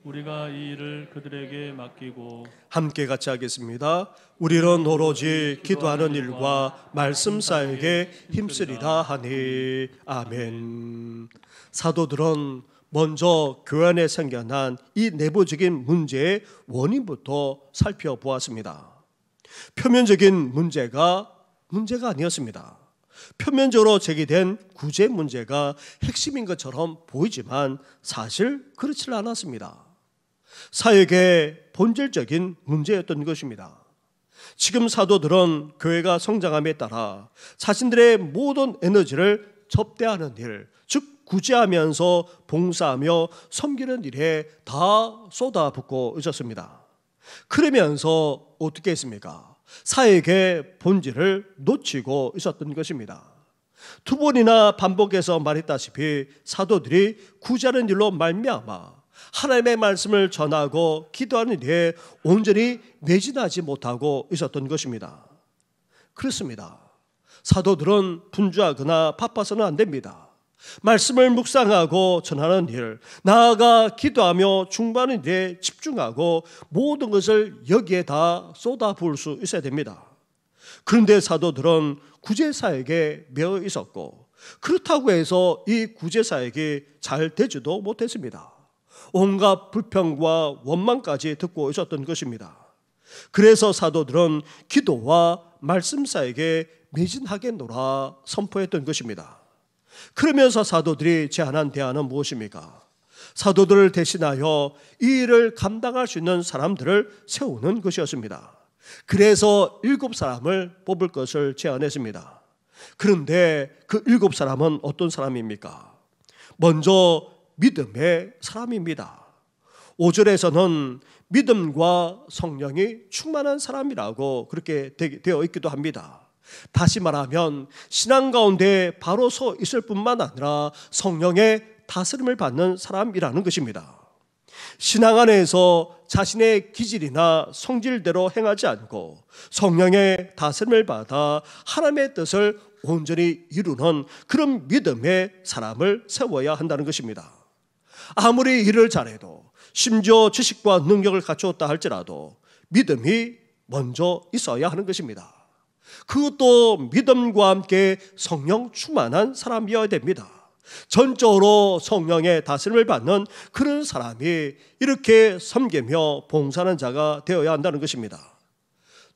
우리가 이 일을 그들에게 맡기고 함께 같이 하겠습니다. 우리는 오로지 기도하는 일과 말씀 사역에 힘쓰리라 하니 아멘. 사도들은 먼저 교회 안에 생겨난 이 내부적인 문제의 원인부터 살펴보았습니다. 표면적인 문제가 아니었습니다. 표면적으로 제기된 구제 문제가 핵심인 것처럼 보이지만 사실 그렇지 않았습니다. 사역의 본질적인 문제였던 것입니다. 지금 사도들은 교회가 성장함에 따라 자신들의 모든 에너지를 접대하는 일, 즉 구제하면서 봉사하며 섬기는 일에 다 쏟아붓고 있었습니다. 그러면서 어떻게 했습니까? 사역의 본질을 놓치고 있었던 것입니다. 두 번이나 반복해서 말했다시피 사도들이 구제하는 일로 말미암아 하나님의 말씀을 전하고 기도하는 일에 온전히 매진하지 못하고 있었던 것입니다. 그렇습니다. 사도들은 분주하거나 바빠서는 안 됩니다. 말씀을 묵상하고 전하는 일, 나아가 기도하며 중보하는 일에 집중하고 모든 것을 여기에 다 쏟아부을 수 있어야 됩니다. 그런데 사도들은 구제사역에 매여 있었고 그렇다고 해서 이 구제사역이 잘 되지도 못했습니다. 온갖 불평과 원망까지 듣고 있었던 것입니다. 그래서 사도들은 기도와 말씀 사역에 매진하겠노라 선포했던 것입니다. 그러면서 사도들이 제안한 대안은 무엇입니까? 사도들을 대신하여 이 일을 감당할 수 있는 사람들을 세우는 것이었습니다. 그래서 7사람을 뽑을 것을 제안했습니다. 그런데 그 7사람은 어떤 사람입니까? 먼저 믿음의 사람입니다. 5절에서는 믿음과 성령이 충만한 사람이라고 그렇게 되어 있기도 합니다. 다시 말하면 신앙 가운데 바로 서 있을 뿐만 아니라 성령의 다스림을 받는 사람이라는 것입니다. 신앙 안에서 자신의 기질이나 성질대로 행하지 않고 성령의 다스림을 받아 하나님의 뜻을 온전히 이루는 그런 믿음의 사람을 세워야 한다는 것입니다. 아무리 일을 잘해도 심지어 지식과 능력을 갖추었다 할지라도 믿음이 먼저 있어야 하는 것입니다. 그것도 믿음과 함께 성령 충만한 사람이어야 됩니다. 전적으로 성령의 다스림을 받는 그런 사람이 이렇게 섬기며 봉사하는 자가 되어야 한다는 것입니다.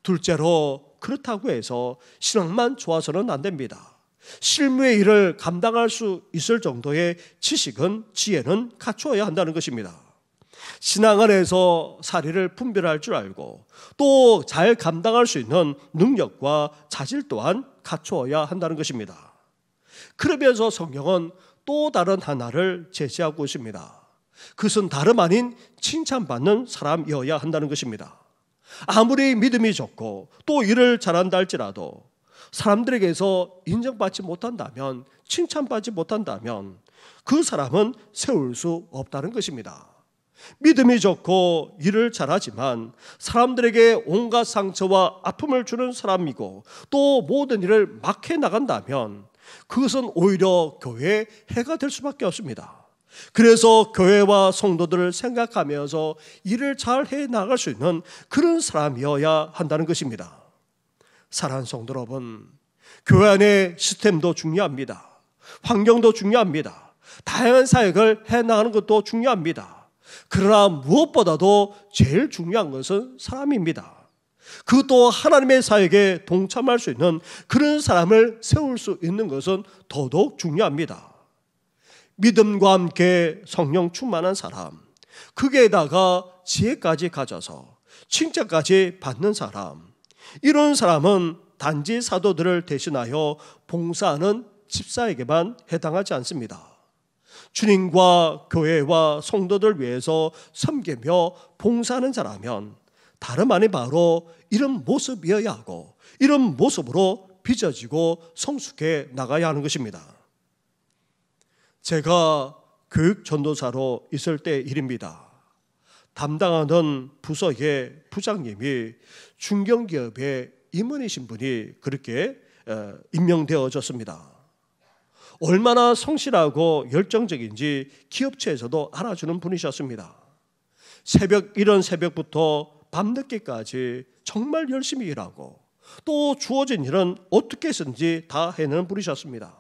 둘째로 그렇다고 해서 신앙만 좋아서는 안 됩니다. 실무의 일을 감당할 수 있을 정도의 지식은 지혜는 갖추어야 한다는 것입니다. 신앙 안에서 사리를 분별할 줄 알고 또 잘 감당할 수 있는 능력과 자질 또한 갖추어야 한다는 것입니다. 그러면서 성경은 또 다른 하나를 제시하고 있습니다. 그것은 다름 아닌 칭찬받는 사람이어야 한다는 것입니다. 아무리 믿음이 좋고 또 일을 잘한다 할지라도 사람들에게서 인정받지 못한다면, 칭찬받지 못한다면 그 사람은 세울 수 없다는 것입니다. 믿음이 좋고 일을 잘하지만 사람들에게 온갖 상처와 아픔을 주는 사람이고 또 모든 일을 막 해나간다면 그것은 오히려 교회에 해가 될 수밖에 없습니다. 그래서 교회와 성도들을 생각하면서 일을 잘 해나갈 수 있는 그런 사람이어야 한다는 것입니다. 사랑하는 성도 여러분, 교회 안의 시스템도 중요합니다. 환경도 중요합니다. 다양한 사역을 해나가는 것도 중요합니다. 그러나 무엇보다도 제일 중요한 것은 사람입니다. 그것도 하나님의 사역에 동참할 수 있는 그런 사람을 세울 수 있는 것은 더더욱 중요합니다. 믿음과 함께 성령 충만한 사람, 거기에다가 지혜까지 가져서 칭찬까지 받는 사람, 이런 사람은 단지 사도들을 대신하여 봉사하는 집사에게만 해당하지 않습니다. 주님과 교회와 성도들 위해서 섬기며 봉사하는 자라면 다름 아닌 바로 이런 모습이어야 하고 이런 모습으로 빚어지고 성숙해 나가야 하는 것입니다. 제가 교육전도사로 있을 때 일입니다. 담당하던 부서의 부장님이 중견기업의 임원이신 분이 그렇게 임명되어졌습니다. 얼마나 성실하고 열정적인지 기업체에서도 알아주는 분이셨습니다. 이른 새벽부터 밤늦게까지 정말 열심히 일하고 또 주어진 일은 어떻게 해서든지 다 해내는 분이셨습니다.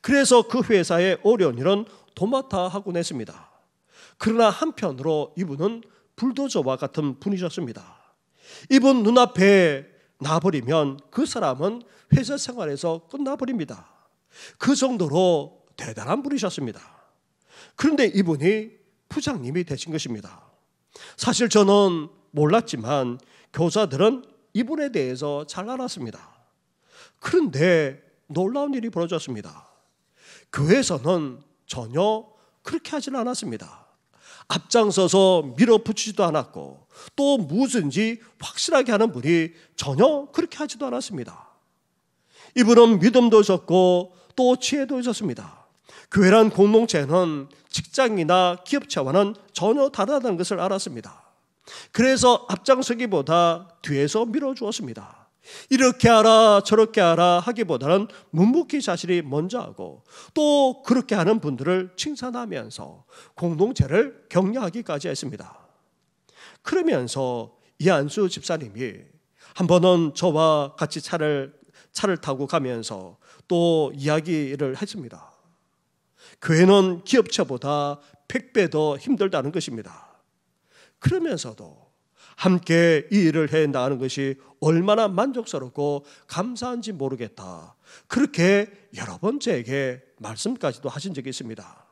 그래서 그 회사의 어려운 일은 도맡아 하곤 했습니다. 그러나 한편으로 이분은 불도저와 같은 분이셨습니다. 이분 눈앞에 놔버리면 그 사람은 회사 생활에서 끝나버립니다. 그 정도로 대단한 분이셨습니다. 그런데 이분이 부장님이 되신 것입니다. 사실 저는 몰랐지만 교사들은 이분에 대해서 잘 알았습니다. 그런데 놀라운 일이 벌어졌습니다. 교회에서는 전혀 그렇게 하지는 않았습니다. 앞장서서 밀어붙이지도 않았고 또 무엇인지 확실하게 하는 분이 전혀 그렇게 하지도 않았습니다. 이분은 믿음도 있었고 또 지혜도 있었습니다. 교회란 공동체는 직장이나 기업체와는 전혀 다르다는 것을 알았습니다. 그래서 앞장서기보다 뒤에서 밀어주었습니다. 이렇게 하라 저렇게 하라 하기보다는 묵묵히 자신이 먼저 하고 또 그렇게 하는 분들을 칭찬하면서 공동체를 격려하기까지 했습니다. 그러면서 이한수 집사님이 한 번은 저와 같이 차를 타고 가면서 또 이야기를 했습니다. 교회는 기업체보다 100배 더 힘들다는 것입니다. 그러면서도 함께 이 일을 해 나가는 것이 얼마나 만족스럽고 감사한지 모르겠다. 그렇게 여러 번 제게 말씀까지도 하신 적이 있습니다.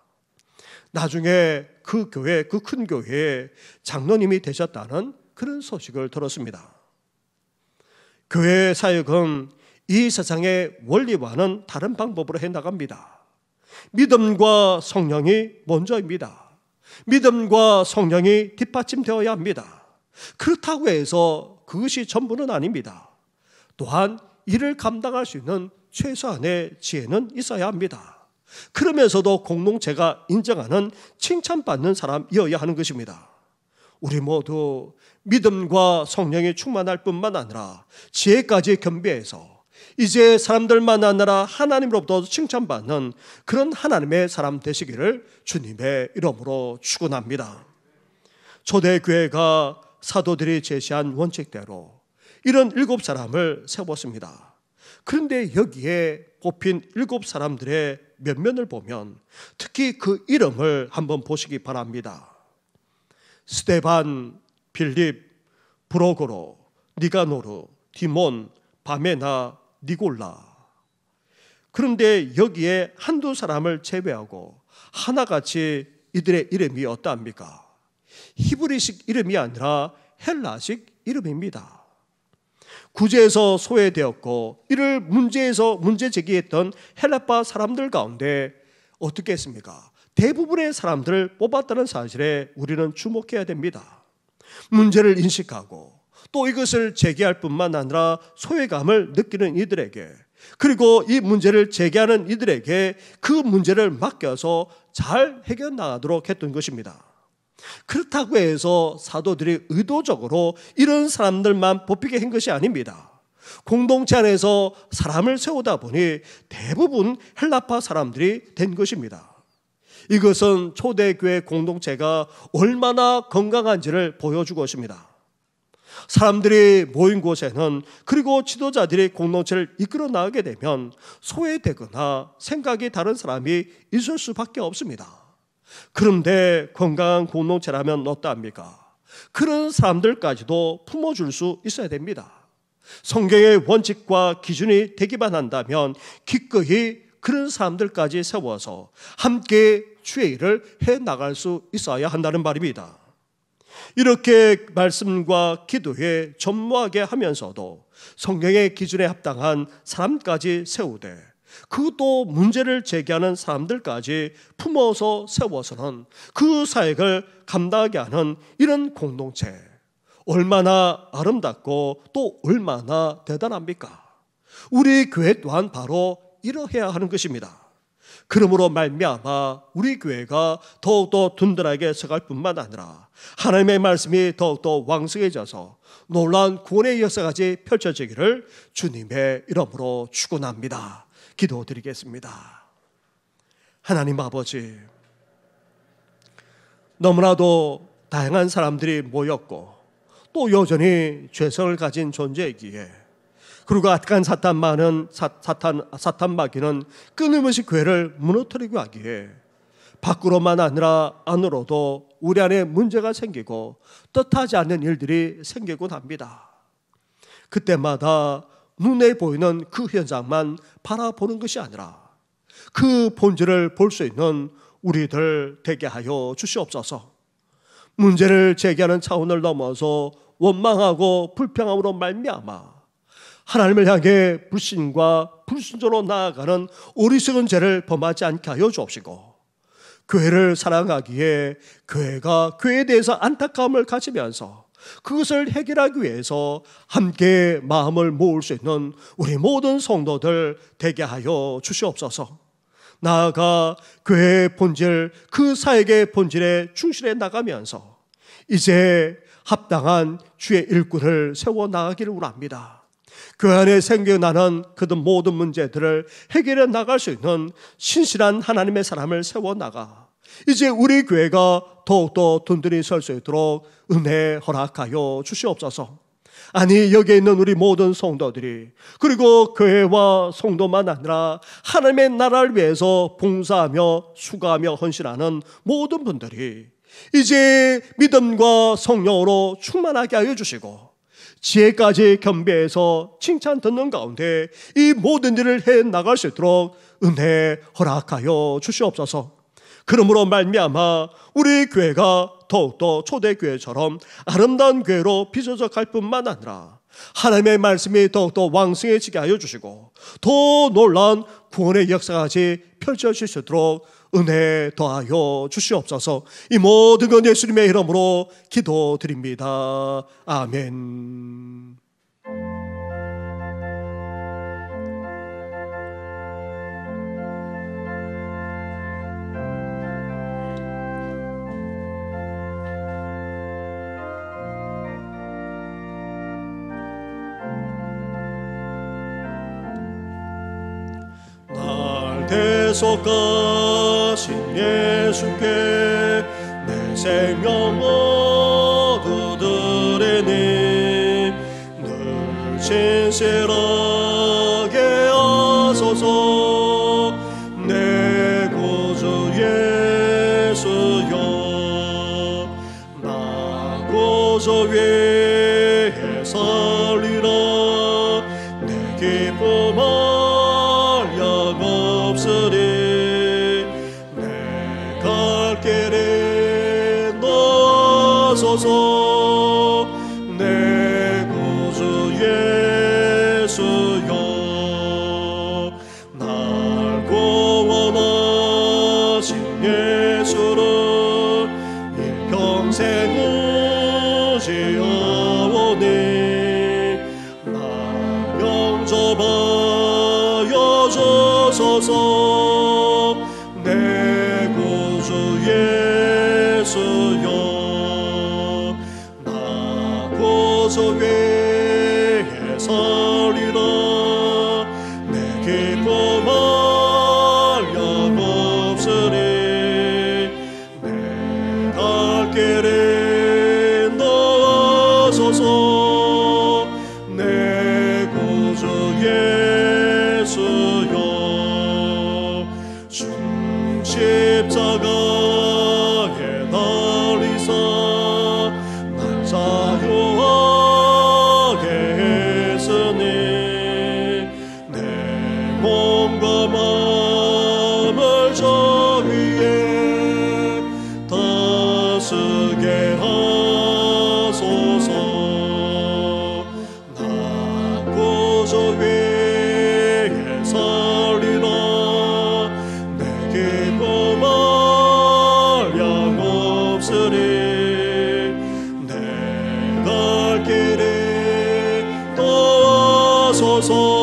나중에 그 교회, 그 큰 교회에 장로님이 되셨다는 그런 소식을 들었습니다. 교회 사역은 이 세상의 원리와는 다른 방법으로 해나갑니다. 믿음과 성령이 먼저입니다. 믿음과 성령이 뒷받침되어야 합니다. 그렇다고 해서 그것이 전부는 아닙니다. 또한 이를 감당할 수 있는 최소한의 지혜는 있어야 합니다. 그러면서도 공동체가 인정하는 칭찬받는 사람이어야 하는 것입니다. 우리 모두 믿음과 성령이 충만할 뿐만 아니라 지혜까지 겸비해서 이제 사람들만 아니라 하나님으로부터 칭찬받는 그런 하나님의 사람 되시기를 주님의 이름으로 축원합니다. 초대교회가 사도들이 제시한 원칙대로 이런 7사람을 세웠습니다. 그런데 여기에 뽑힌 7사람들의 면면을 보면 특히 그 이름을 한번 보시기 바랍니다. 스데반, 빌립, 브로고로, 니가노르, 디몬, 바메나, 니골라. 그런데 여기에 한두 사람을 제외하고 하나같이 이들의 이름이 어떠합니까? 히브리식 이름이 아니라 헬라식 이름입니다. 구제에서 소외되었고 이를 문제 제기했던 헬라파 사람들 가운데 어떻게 했습니까? 대부분의 사람들을 뽑았다는 사실에 우리는 주목해야 됩니다. 문제를 인식하고 또 이것을 제기할 뿐만 아니라 소외감을 느끼는 이들에게, 그리고 이 문제를 제기하는 이들에게 그 문제를 맡겨서 잘 해결 나가도록 했던 것입니다. 그렇다고 해서 사도들이 의도적으로 이런 사람들만 뽑히게 한 것이 아닙니다. 공동체 안에서 사람을 세우다 보니 대부분 헬라파 사람들이 된 것입니다. 이것은 초대교회 공동체가 얼마나 건강한지를 보여주고 있습니다. 사람들이 모인 곳에는, 그리고 지도자들이 공동체를 이끌어 나가게 되면 소외되거나 생각이 다른 사람이 있을 수밖에 없습니다. 그런데 건강한 공동체라면 어떠합니까? 그런 사람들까지도 품어줄 수 있어야 됩니다. 성경의 원칙과 기준이 되기만 한다면 기꺼이 그런 사람들까지 세워서 함께 주의 일을 해나갈 수 있어야 한다는 말입니다. 이렇게 말씀과 기도에 전무하게 하면서도 성경의 기준에 합당한 사람까지 세우되, 그것도 문제를 제기하는 사람들까지 품어서 세워서는 그 사역을 감당하게 하는 이런 공동체, 얼마나 아름답고 또 얼마나 대단합니까? 우리 교회 또한 바로 이러해야 하는 것입니다. 그러므로 말미암아 우리 교회가 더욱더 든든하게 서갈 뿐만 아니라 하나님의 말씀이 더욱더 왕성해져서 놀라운 구원의 역사까지 펼쳐지기를 주님의 이름으로 축원합니다. 기도드리겠습니다. 하나님 아버지, 너무나도 다양한 사람들이 모였고 또 여전히 죄성을 가진 존재이기에, 그리고 악한 사탄 마귀는 끊임없이 교회를 무너뜨리고 하기에 밖으로만 아니라 안으로도 우리 안에 문제가 생기고 뜻하지 않는 일들이 생기곤 합니다. 그때마다 눈에 보이는 그 현상만 바라보는 것이 아니라 그 본질을 볼 수 있는 우리들 되게 하여 주시옵소서. 문제를 제기하는 차원을 넘어서 원망하고 불평함으로 말미암아 하나님을 향해 불신과 불순종으로 나아가는 어리석은 죄를 범하지 않게 하여 주옵시고, 교회를 사랑하기에 교회가 교회에 대해서 안타까움을 가지면서 그것을 해결하기 위해서 함께 마음을 모을 수 있는 우리 모든 성도들 되게 하여 주시옵소서. 나아가 교회의 본질, 그 사역의 본질에 충실해 나가면서 이제 합당한 주의 일꾼을 세워나가기를 원합니다. 교회 안에 생겨나는 그 모든 문제들을 해결해 나갈 수 있는 신실한 하나님의 사람을 세워나가 이제 우리 교회가 더욱더 든든히 설 수 있도록 은혜 허락하여 주시옵소서. 아니, 여기에 있는 우리 모든 성도들이, 그리고 교회와 성도만 아니라 하나님의 나라를 위해서 봉사하며 수고하며 헌신하는 모든 분들이 이제 믿음과 성령으로 충만하게 하여 주시고 지혜까지 겸비해서 칭찬 듣는 가운데 이 모든 일을 해 나갈 수 있도록 은혜 허락하여 주시옵소서. 그러므로 말미암아 우리 교회가 더욱더 초대교회처럼 아름다운 교회로 빚어져 갈 뿐만 아니라 하나님의 말씀이 더욱더 왕성해지게 하여 주시고 더 놀라운 구원의 역사까지 펼쳐질 수 있도록 은혜 더하여 주시옵소서. 이 모든 것 예수님의 이름으로 기도드립니다. 아멘. 대속하신 예수께 내 생명 얻으리니 늘 진실하게 하소서. 내 구주 예수여, 나 구주 위에 살리라. 내 기쁨 내 갈 길에 나서서. 내 구주 예수여, 날 구원하신 예수를 일평생 의지하오니 나 영접하여 주소서. 내 구주 예수여, 나 구주 위에 살리라. 내 기쁨 한량없으리. 내 갈 길에 나서서. 영과 마음을 저 위에 다스게 하소서. 나 고저 위에 살리라. 내게 범할 양 없으리. 내 갈 길에 도와소서.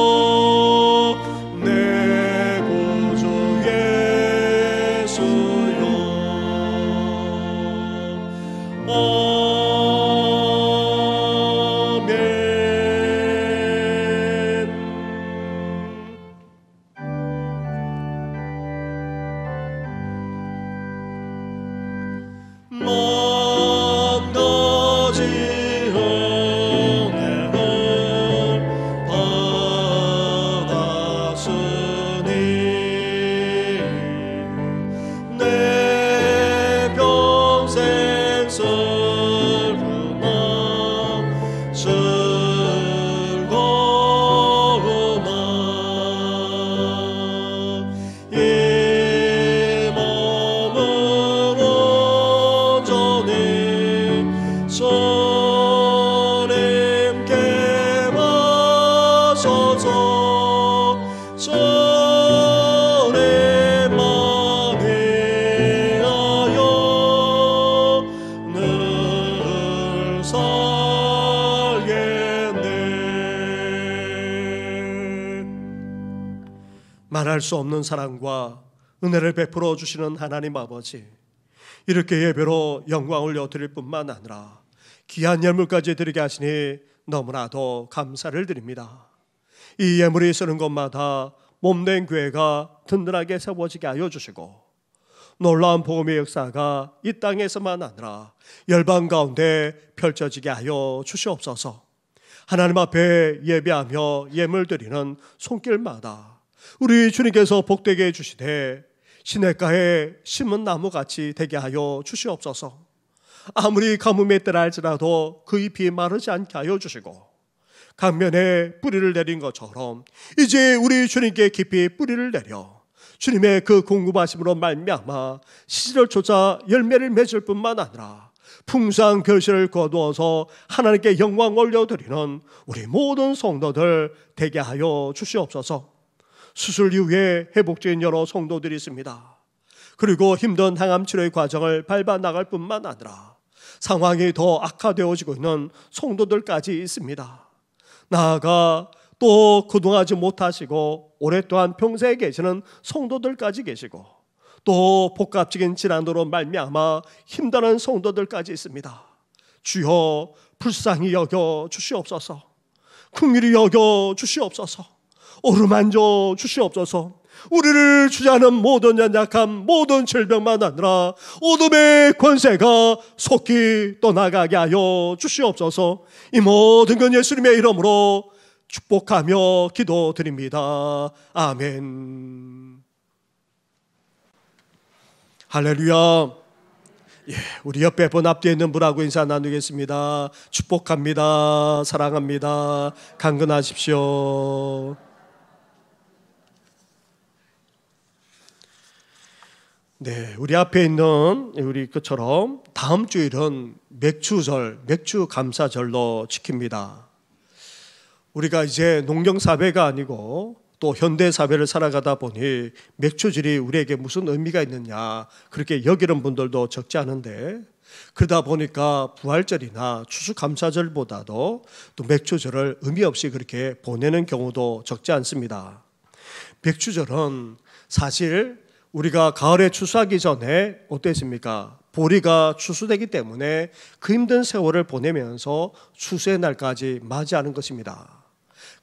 말할 수 없는 사랑과 은혜를 베풀어 주시는 하나님 아버지, 이렇게 예배로 영광을 올려드릴 뿐만 아니라 귀한 예물까지 드리게 하시니 너무나도 감사를 드립니다. 이 예물이 쓰는 곳마다 몸된 교회가 든든하게 세워지게 하여 주시고, 놀라운 복음의 역사가 이 땅에서만 아니라 열방 가운데 펼쳐지게 하여 주시옵소서. 하나님 앞에 예배하며 예물 드리는 손길마다 우리 주님께서 복되게 해주시되 시냇가에 심은 나무같이 되게 하여 주시옵소서. 아무리 가뭄에 있더라 할지라도 그 잎이 마르지 않게 하여 주시고, 강면에 뿌리를 내린 것처럼 이제 우리 주님께 깊이 뿌리를 내려 주님의 그 공급하심으로 말미암아 시절을 쫓아 열매를 맺을 뿐만 아니라 풍성한 결실을 거두어서 하나님께 영광 올려드리는 우리 모든 성도들 되게 하여 주시옵소서. 수술 이후에 회복된 여러 성도들이 있습니다. 그리고 힘든 항암 치료의 과정을 밟아 나갈 뿐만 아니라 상황이 더 악화되어지고 있는 성도들까지 있습니다. 나아가 또 거동하지 못하시고 오랫동안 평생에 계시는 성도들까지 계시고, 또 복합적인 질환으로 말미암아 힘드는 성도들까지 있습니다. 주여 불쌍히 여겨 주시옵소서. 긍휼히 여겨 주시옵소서. 어루만져 주시옵소서. 우리를 주장하는 모든 연약함, 모든 질병만 아니라 어둠의 권세가 속히 떠나가게 하여 주시옵소서. 이 모든 건 예수님의 이름으로 축복하며 기도드립니다. 아멘. 할렐루야. 우리 옆에 본 앞뒤에 있는 분하고 인사 나누겠습니다. 축복합니다. 사랑합니다. 강건하십시오. 네, 우리 앞에 있는 우리 것처럼 다음 주일은 맥주절, 맥주 감사절로 지킵니다. 우리가 이제 농경사회가 아니고 또 현대사회를 살아가다 보니 맥주절이 우리에게 무슨 의미가 있느냐 그렇게 여기는 분들도 적지 않은데, 그러다 보니까 부활절이나 추수감사절보다도 또 맥주절을 의미 없이 그렇게 보내는 경우도 적지 않습니다. 맥주절은 사실 우리가 가을에 추수하기 전에 어땠습니까? 보리가 추수되기 때문에 그 힘든 세월을 보내면서 추수의 날까지 맞이하는 것입니다.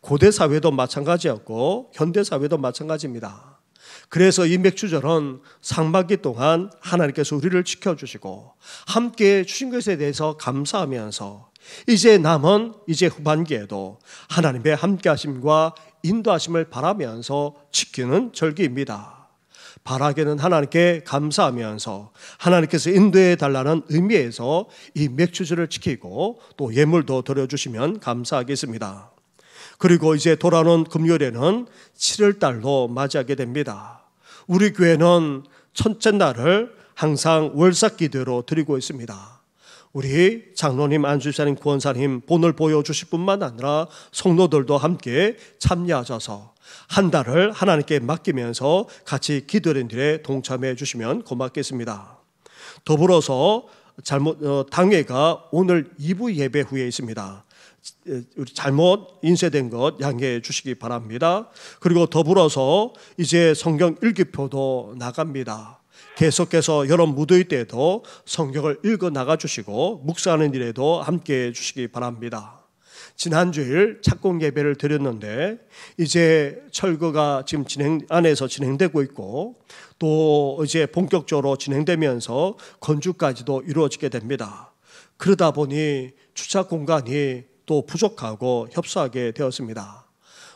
고대 사회도 마찬가지였고 현대 사회도 마찬가지입니다. 그래서 이 맥주절은 상반기 동안 하나님께서 우리를 지켜주시고 함께 주신 것에 대해서 감사하면서 이제 남은 이제 후반기에도 하나님의 함께하심과 인도하심을 바라면서 지키는 절기입니다. 바라기는 하나님께 감사하면서 하나님께서 인도해 달라는 의미에서 이 맥주절을 지키고 또 예물도 드려주시면 감사하겠습니다. 그리고 이제 돌아오는 금요일에는 7월달로 맞이하게 됩니다. 우리 교회는 첫째 날을 항상 월삭기도로 드리고 있습니다. 우리 장로님, 안주사님, 구원사님 본을 보여주실 뿐만 아니라 성도들도 함께 참여하셔서 한 달을 하나님께 맡기면서 같이 기도하는 일에 동참해 주시면 고맙겠습니다. 더불어서 당회가 오늘 2부 예배 후에 있습니다. 잘못 인쇄된 것 양해해 주시기 바랍니다. 그리고 더불어서 이제 성경 일기표도 나갑니다. 계속해서 여러 무더위 때에도 성경을 읽어 나가 주시고 묵상하는 일에도 함께 해 주시기 바랍니다. 지난주일 착공 예배를 드렸는데 이제 철거가 지금 안에서 진행되고 있고 또 이제 본격적으로 진행되면서 건축까지도 이루어지게 됩니다. 그러다 보니 주차 공간이 또 부족하고 협소하게 되었습니다.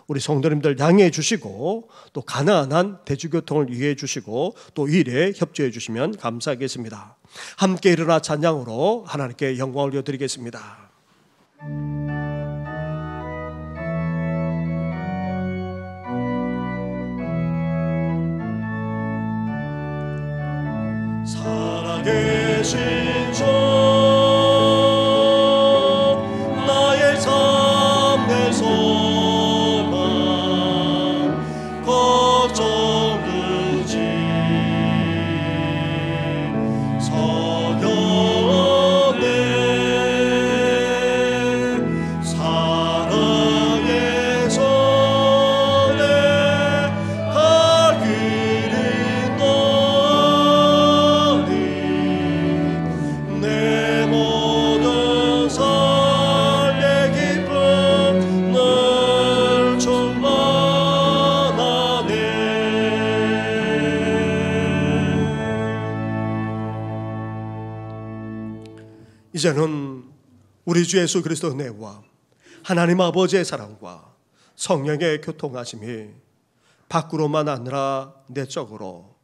우리 성도님들 양해해 주시고 또 가능한 한 대중교통을 이해해 주시고 또 이 일에 협조해 주시면 감사하겠습니다. 함께 일어나 찬양으로 하나님께 영광을 올려드리겠습니다. 살아계신 주 나의 삶의 소망 걱정 그지 서경내 사랑의 손에 갈 길이 너니 내 모든 삶의 기쁨 늘 충만하네. 이제는 우리 주 예수 그리스도의 은혜와 하나님 아버지의 사랑과 성령의 교통하심이 밖으로만 아니라 내적으로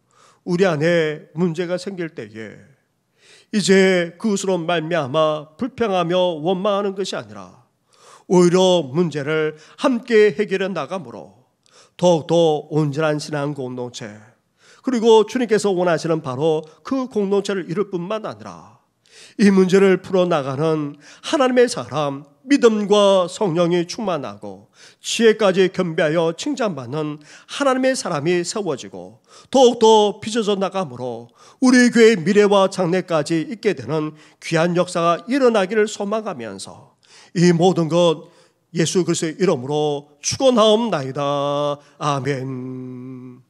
우리 안에 문제가 생길 때에 이제 그것으로 말미암아 불평하며 원망하는 것이 아니라 오히려 문제를 함께 해결해 나감으로 더욱더 온전한 신앙 공동체 그리고 주님께서 원하시는 바로 그 공동체를 이룰 뿐만 아니라 이 문제를 풀어나가는 하나님의 사람 믿음과 성령이 충만하고 지혜까지 겸비하여 칭찬받는 하나님의 사람이 세워지고 더욱더 빚어져 나가므로 우리 교회의 미래와 장래까지 있게 되는 귀한 역사가 일어나기를 소망하면서 이 모든 것 예수 그리스도의 이름으로 축원하옵나이다. 아멘.